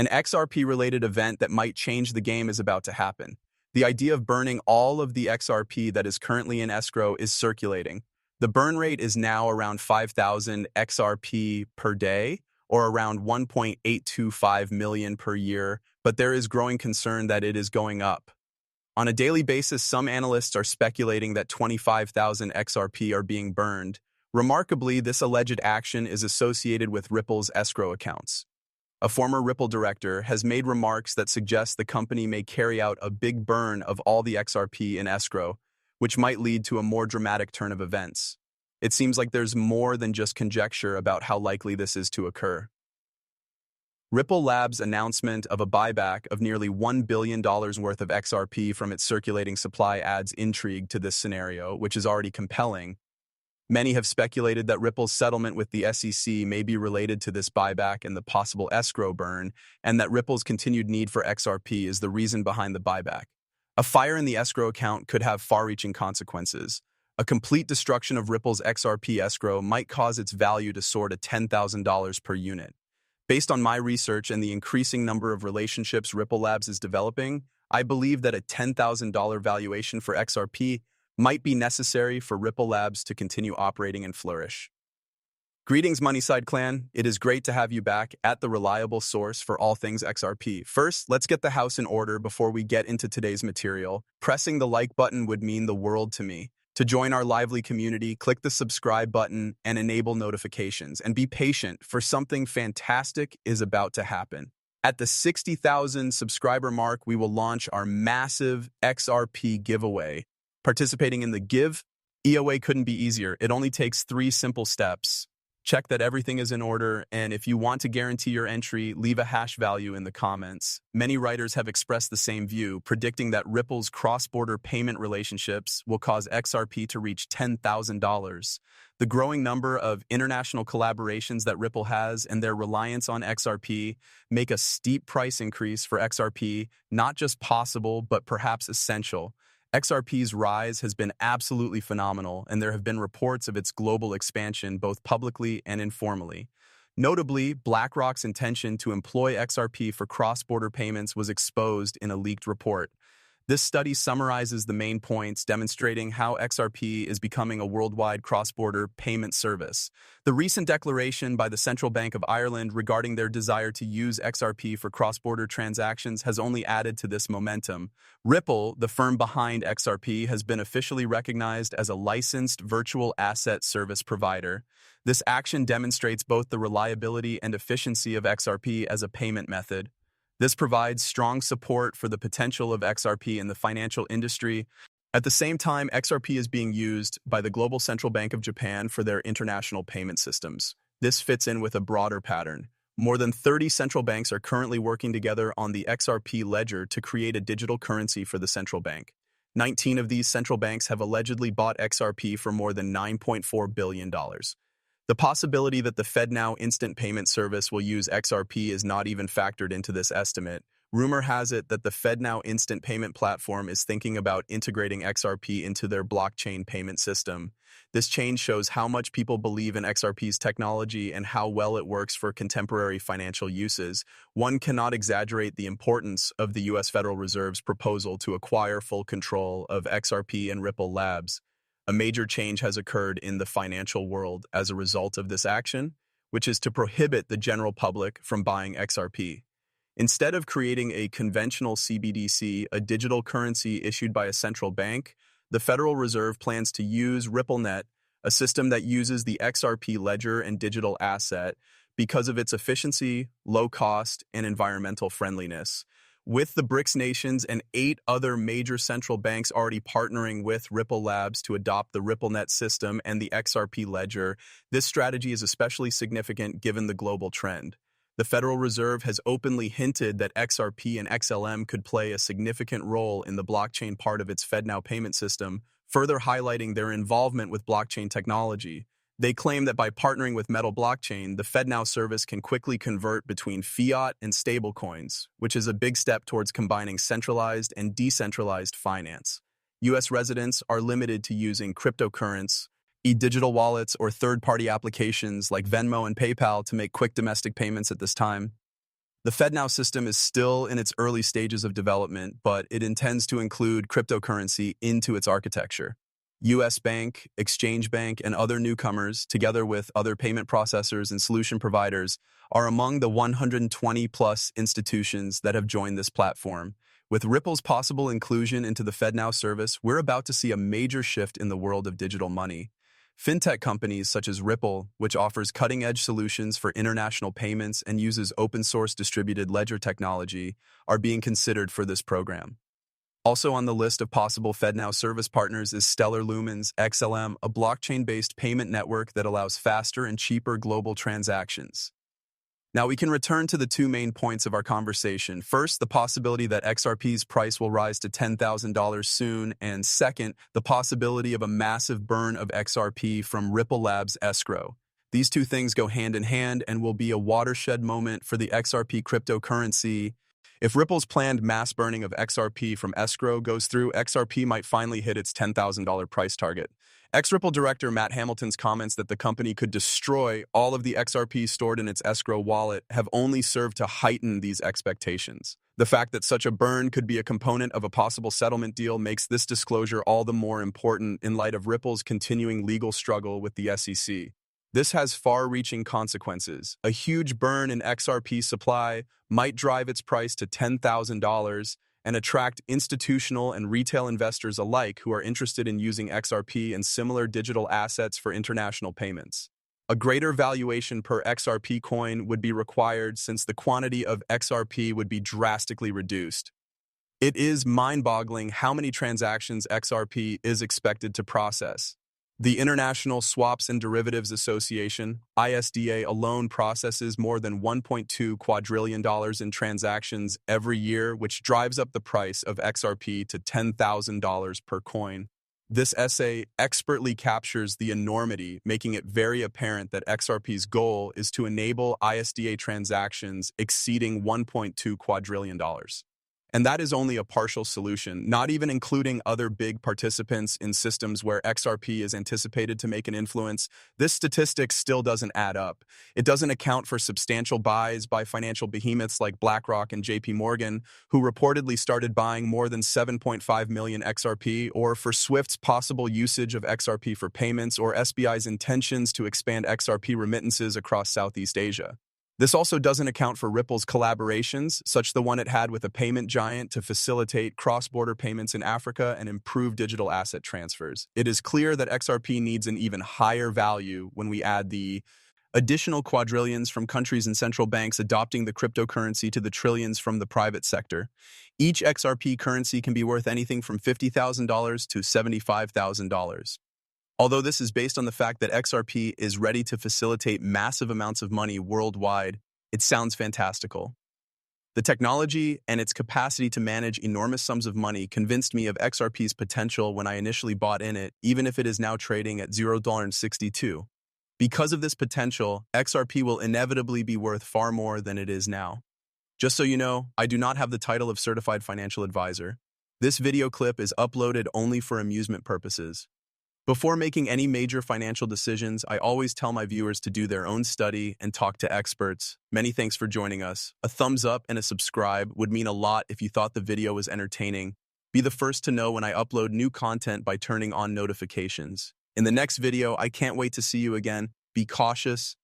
An XRP-related event that might change the game is about to happen. The idea of burning all of the XRP that is currently in escrow is circulating. The burn rate is now around 5,000 XRP per day, or around 1.825 million per year, but there is growing concern that it is going up. On a daily basis, some analysts are speculating that 25,000 XRP are being burned. Remarkably, this alleged action is associated with Ripple's escrow accounts. A former Ripple director has made remarks that suggest the company may carry out a big burn of all the XRP in escrow, which might lead to a more dramatic turn of events. It seems like there's more than just conjecture about how likely this is to occur. Ripple Labs' announcement of a buyback of nearly $1 billion worth of XRP from its circulating supply adds intrigue to this scenario, which is already compelling. Many have speculated that Ripple's settlement with the SEC may be related to this buyback and the possible escrow burn, and that Ripple's continued need for XRP is the reason behind the buyback. A fire in the escrow account could have far-reaching consequences. A complete destruction of Ripple's XRP escrow might cause its value to soar to $10,000 per unit. Based on my research and the increasing number of relationships Ripple Labs is developing, I believe that a $10,000 valuation for XRP might be necessary for Ripple Labs to continue operating and flourish. Greetings, Moneyside Clan. It is great to have you back at the reliable source for all things XRP. First, let's get the house in order before we get into today's material. Pressing the like button would mean the world to me. To join our lively community, click the subscribe button and enable notifications. And be patient, for something fantastic is about to happen. At the 60,000 subscriber mark, we will launch our massive XRP giveaway. Participating in the Give EOA couldn't be easier. It only takes 3 simple steps. Check that everything is in order, and if you want to guarantee your entry, leave a hash value in the comments. Many writers have expressed the same view, predicting that Ripple's cross-border payment relationships will cause XRP to reach $10,000. The growing number of international collaborations that Ripple has and their reliance on XRP make a steep price increase for XRP not just possible, but perhaps essential. XRP's rise has been absolutely phenomenal, and there have been reports of its global expansion both publicly and informally. Notably, BlackRock's intention to employ XRP for cross-border payments was exposed in a leaked report. This study summarizes the main points, demonstrating how XRP is becoming a worldwide cross-border payment service. The recent declaration by the Central Bank of Ireland regarding their desire to use XRP for cross-border transactions has only added to this momentum. Ripple, the firm behind XRP, has been officially recognized as a licensed virtual asset service provider. This action demonstrates both the reliability and efficiency of XRP as a payment method. This provides strong support for the potential of XRP in the financial industry. At the same time, XRP is being used by the Global Central Bank of Japan for their international payment systems. This fits in with a broader pattern. More than 30 central banks are currently working together on the XRP ledger to create a digital currency for the central bank. 19 of these central banks have allegedly bought XRP for more than $9.4 billion. The possibility that the FedNow instant payment service will use XRP is not even factored into this estimate. Rumor has it that the FedNow instant payment platform is thinking about integrating XRP into their blockchain payment system. This change shows how much people believe in XRP's technology and how well it works for contemporary financial uses. One cannot exaggerate the importance of the U.S. Federal Reserve's proposal to acquire full control of XRP and Ripple Labs. A major change has occurred in the financial world as a result of this action, which is to prohibit the general public from buying XRP. Instead of creating a conventional CBDC, a digital currency issued by a central bank, the Federal Reserve plans to use RippleNet, a system that uses the XRP ledger and digital asset because of its efficiency, low cost, and environmental friendliness. With the BRICS nations and 8 other major central banks already partnering with Ripple Labs to adopt the RippleNet system and the XRP ledger, this strategy is especially significant given the global trend. The Federal Reserve has openly hinted that XRP and XLM could play a significant role in the blockchain part of its FedNow payment system, further highlighting their involvement with blockchain technology. They claim that by partnering with Metal Blockchain, the FedNow service can quickly convert between fiat and stablecoins, which is a big step towards combining centralized and decentralized finance. U.S. residents are limited to using cryptocurrency, e-digital wallets, or third-party applications like Venmo and PayPal to make quick domestic payments at this time. The FedNow system is still in its early stages of development, but it intends to include cryptocurrency into its architecture. US Bank, Exchange Bank, and other newcomers, together with other payment processors and solution providers, are among the 120-plus institutions that have joined this platform. With Ripple's possible inclusion into the FedNow service, we're about to see a major shift in the world of digital money. Fintech companies such as Ripple, which offers cutting-edge solutions for international payments and uses open-source distributed ledger technology, are being considered for this program. Also on the list of possible FedNow service partners is Stellar Lumens XLM, a blockchain-based payment network that allows faster and cheaper global transactions. Now we can return to the two main points of our conversation. First, the possibility that XRP's price will rise to $10,000 soon, and second, the possibility of a massive burn of XRP from Ripple Labs escrow. These two things go hand in hand and will be a watershed moment for the XRP cryptocurrency. If Ripple's planned mass burning of XRP from escrow goes through, XRP might finally hit its $10,000 price target. Ex-Ripple director Matt Hamilton's comments that the company could destroy all of the XRP stored in its escrow wallet have only served to heighten these expectations. The fact that such a burn could be a component of a possible settlement deal makes this disclosure all the more important in light of Ripple's continuing legal struggle with the SEC. This has far-reaching consequences. A huge burn in XRP supply might drive its price to $10,000 and attract institutional and retail investors alike who are interested in using XRP and similar digital assets for international payments. A greater valuation per XRP coin would be required since the quantity of XRP would be drastically reduced. It is mind-boggling how many transactions XRP is expected to process. The International Swaps and Derivatives Association, ISDA, alone processes more than $1.2 quadrillion in transactions every year, which drives up the price of XRP to $10,000 per coin. This essay expertly captures the enormity, making it very apparent that XRP's goal is to enable ISDA transactions exceeding $1.2 quadrillion. And that is only a partial solution, not even including other big participants in systems where XRP is anticipated to make an influence. This statistic still doesn't add up. It doesn't account for substantial buys by financial behemoths like BlackRock and JP Morgan, who reportedly started buying more than 7.5 million XRP, or for SWIFT's possible usage of XRP for payments, or SBI's intentions to expand XRP remittances across Southeast Asia. This also doesn't account for Ripple's collaborations, such the one it had with a payment giant to facilitate cross-border payments in Africa and improve digital asset transfers. It is clear that XRP needs an even higher value when we add the additional quadrillions from countries and central banks adopting the cryptocurrency to the trillions from the private sector. Each XRP currency can be worth anything from $50,000 to $75,000. Although this is based on the fact that XRP is ready to facilitate massive amounts of money worldwide, it sounds fantastical. The technology and its capacity to manage enormous sums of money convinced me of XRP's potential when I initially bought in it, even if it is now trading at $0.62. Because of this potential, XRP will inevitably be worth far more than it is now. Just so you know, I do not have the title of Certified Financial Advisor. This video clip is uploaded only for amusement purposes. Before making any major financial decisions, I always tell my viewers to do their own study and talk to experts. Many thanks for joining us. A thumbs up and a subscribe would mean a lot if you thought the video was entertaining. Be the first to know when I upload new content by turning on notifications. In the next video, I can't wait to see you again. Be cautious,